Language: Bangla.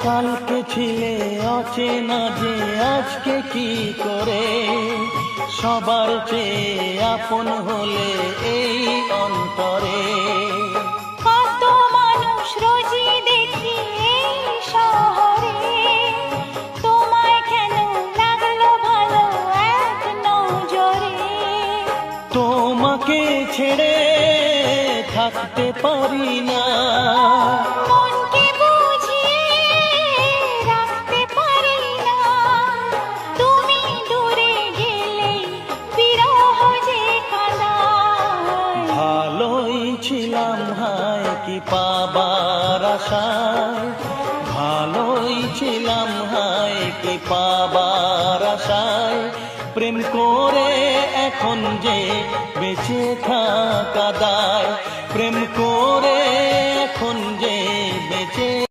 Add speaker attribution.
Speaker 1: কালকে ছিলে অচেনা যে আজকে কি করে সবার চেয়ে আপন হলে এই অন্তরে।
Speaker 2: কত মানুষ রোজই দেখি এই শহরে, তোমায় কেন লাগলো ভালো এক নজরে।
Speaker 1: তোমাকে ছেড়ে থাকতে পারি না,
Speaker 2: মনকে বুঝিয়ে রাখতে পারি না, তুমি দূরে গেলে বিরহ যে কাঁদায়।
Speaker 1: ভালোই ছিলাম হায় কি পাবার আশায়, ভালোই ছিলাম হায় কি পাবার আশায়। প্রেম করে এখন যে বেঁচে থাকা দায়, প্রেম করে